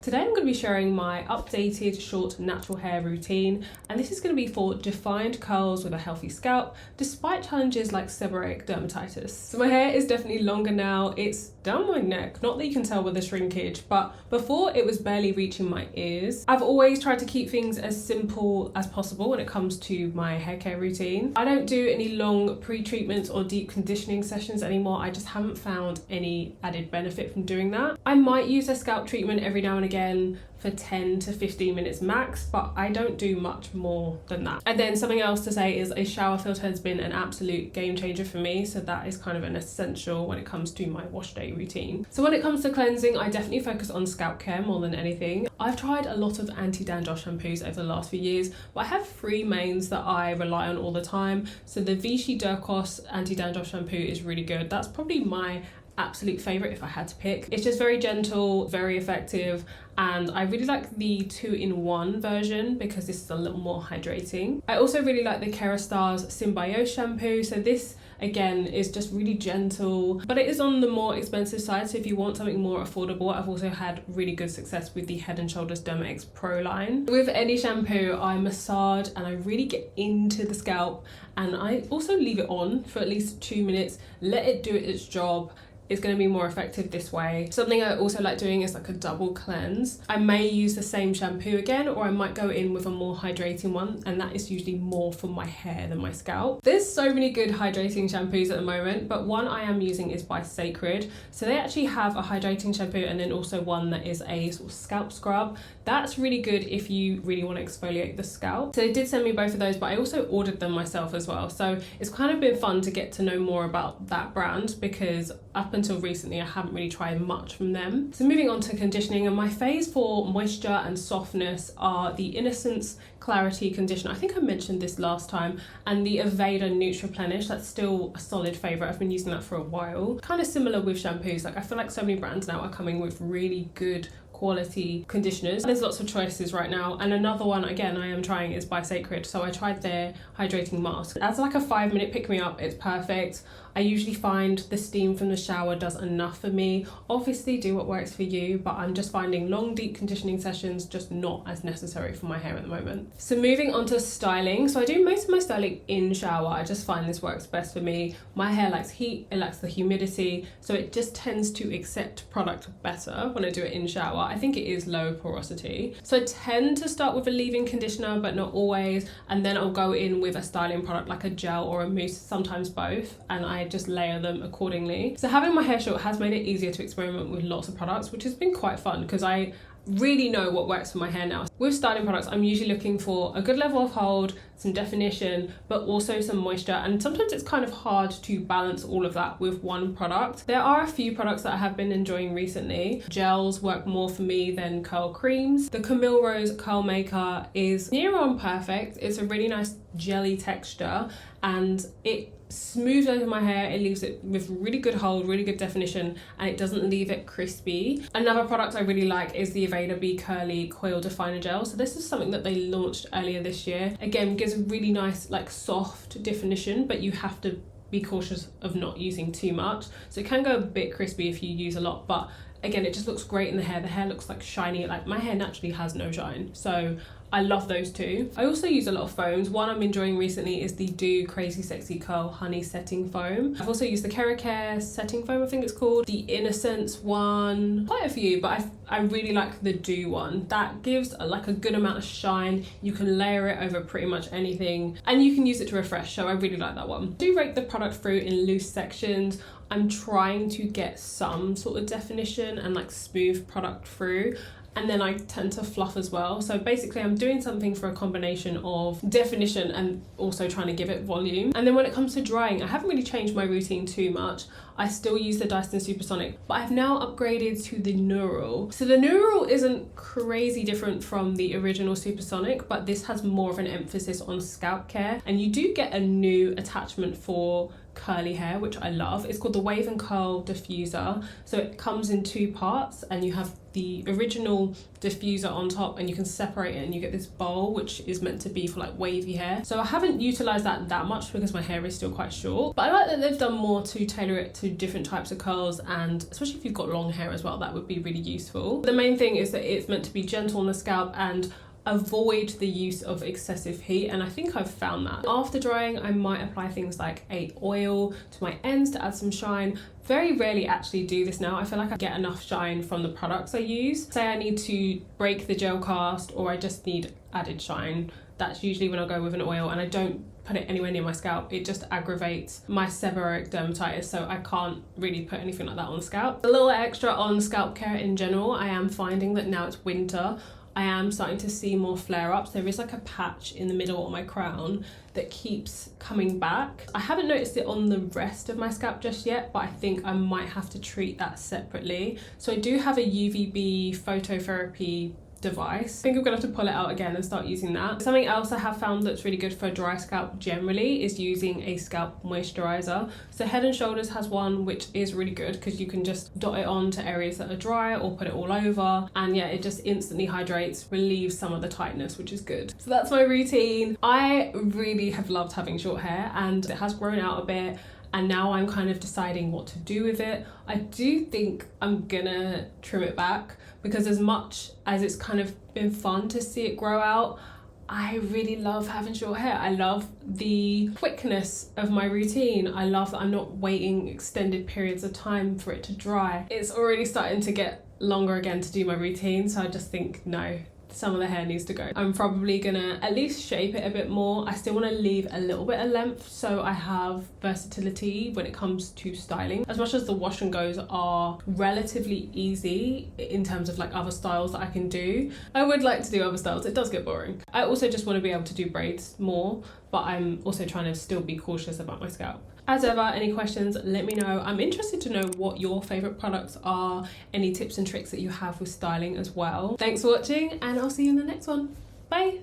Today I'm going to be sharing my updated short natural hair routine, and this is going to be for defined curls with a healthy scalp despite challenges like seborrheic dermatitis. So my hair is definitely longer now. It's down my neck, not that you can tell with the shrinkage, but before it was barely reaching my ears. I've always tried to keep things as simple as possible when it comes to my hair care routine. I don't do any long pre-treatments or deep conditioning sessions anymore. I just haven't found any added benefit from doing that. I might use a scalp treatment every now and again for 10 to 15 minutes max, but I don't do much more than that. And then something else to say is a shower filter has been an absolute game changer for me, so that is kind of an essential when it comes to my wash day routine. So when it comes to cleansing, I definitely focus on scalp care more than anything. I've tried a lot of anti-dandruff shampoos over the last few years, but I have three mains that I rely on all the time. So the Vichy DERCOS anti-dandruff shampoo is really good. That's probably my absolute favorite if I had to pick. It's just very gentle, very effective, and I really like the 2-in-1 version because this is a little more hydrating. I also really like the Kérastase Symbiose shampoo. So this again is just really gentle, but it is on the more expensive side, so if you want something more affordable, I've also had really good success with the Head & Shoulders Derma X Pro line. With any shampoo, I massage and I really get into the scalp, and I also leave it on for at least 2 minutes, let it do its job. It's going to be more effective this way. Something I also like doing is like a double cleanse. I may use the same shampoo again, or I might go in with a more hydrating one, and that is usually more for my hair than my scalp. There's so many good hydrating shampoos at the moment, but one I am using is by Cecred. So they actually have a hydrating shampoo and then also one that is a sort of scalp scrub. That's really good if you really want to exfoliate the scalp. So they did send me both of those, but I also ordered them myself as well. So it's kind of been fun to get to know more about that brand, because up until recently I haven't really tried much from them. So moving on to conditioning, and my faves for moisture and softness are the Innersense Clarity Conditioner. I think I mentioned this last time, and the Aveda NutriPlenish. That's still a solid favorite. I've been using that for a while. Kind of similar with shampoos. Like I feel like so many brands now are coming with really good quality conditioners. There's lots of choices right now, and another one again I am trying is by Cecred. So I tried their hydrating mask. As like a 5-minute pick-me-up, it's perfect. I usually find the steam from the shower does enough for me. Obviously do what works for you, but I'm just finding long deep conditioning sessions just not as necessary for my hair at the moment. So moving on to styling. So I do most of my styling in shower. I just find this works best for me. My hair likes heat, it likes the humidity, so it just tends to accept product better when I do it in shower. I think it is low porosity. So I tend to start with a leave-in conditioner, but not always, and then I'll go in with a styling product like a gel or a mousse, sometimes both, and I just layer them accordingly. So having my hair short has made it easier to experiment with lots of products, which has been quite fun because I really know what works for my hair now. With styling products, I'm usually looking for a good level of hold, some definition, but also some moisture, and sometimes it's kind of hard to balance all of that with one product. There are a few products that I have been enjoying recently. Gels work more for me than curl creams. The Camille Rose Curl Maker is near on perfect. It's a really nice jelly texture, and it smooths over my hair. It leaves it with really good hold, really good definition, and it doesn't leave it crispy. Another product I really like is the Aveda Be Curly Coil Definer Gel. So this is something that they launched earlier this year. Again, gives a really nice like soft definition, but you have to be cautious of not using too much. So it can go a bit crispy if you use a lot, but again, it just looks great in the hair. The hair looks like shiny. Like my hair naturally has no shine, so I love those two. I also use a lot of foams. One I'm enjoying recently is the Doux Crazy Sexy Curl Honey Setting Foam. I've also used the KeraCare Setting Foam, I think it's called. The Innersense one, quite a few, but I really like the Doux one. That gives like a good amount of shine. You can layer it over pretty much anything, and you can use it to refresh, so I really like that one. I do rake the product through in loose sections. I'm trying to get some sort of definition and like smooth product through, and then I tend to fluff as well. So basically I'm doing something for a combination of definition and also trying to give it volume. And then when it comes to drying, I haven't really changed my routine too much. I still use the Dyson Supersonic, but I've now upgraded to the Neural. So the Neural isn't crazy different from the original Supersonic, but this has more of an emphasis on scalp care, and you do get a new attachment for curly hair, which I love. It's called the Wave and Curl Diffuser. So it comes in 2 parts, and you have the original diffuser on top, and you can separate it and you get this bowl which is meant to be for like wavy hair. So I haven't utilized that much because my hair is still quite short, but I like that they've done more to tailor it to different types of curls, and especially if you've got long hair as well, that would be really useful. The main thing is that it's meant to be gentle on the scalp and avoid the use of excessive heat, and I think I've found that. After drying, I might apply things like a oil to my ends to add some shine. Very rarely actually do this now. I feel like I get enough shine from the products I use. Say I need to break the gel cast, or I just need added shine, that's usually when I go with an oil, and I don't put it anywhere near my scalp. It just aggravates my seborrheic dermatitis, so I can't really put anything like that on the scalp. A little extra on scalp care in general, I am finding that now it's winter, I am starting to see more flare-ups. There is like a patch in the middle of my crown that keeps coming back. I haven't noticed it on the rest of my scalp just yet, but I think I might have to treat that separately. So I do have a UVB phototherapy device. I think I'm gonna have to pull it out again and start using that. Something else I have found that's really good for a dry scalp generally is using a scalp moisturizer. So Head and Shoulders has one which is really good because you can just dot it on to areas that are dry or put it all over, and yeah, it just instantly hydrates, relieves some of the tightness, which is good. So that's my routine. I really have loved having short hair, and it has grown out a bit, and now I'm kind of deciding what to do with it. I do think I'm gonna trim it back, because as much as it's kind of been fun to see it grow out, I really love having short hair. I love the quickness of my routine. I love that I'm not waiting extended periods of time for it to dry. It's already starting to get longer again to do my routine, so I just think, no, some of the hair needs to go. I'm probably gonna at least shape it a bit more. I still want to leave a little bit of length so I have versatility when it comes to styling. As much as the wash and goes are relatively easy in terms of like other styles that I can do, I would like to do other styles. It does get boring. I also just want to be able to do braids more, but I'm also trying to still be cautious about my scalp. As ever, any questions, let me know. I'm interested to know what your favorite products are, any tips and tricks that you have with styling as well. Thanks for watching, and I'll see you in the next one. Bye.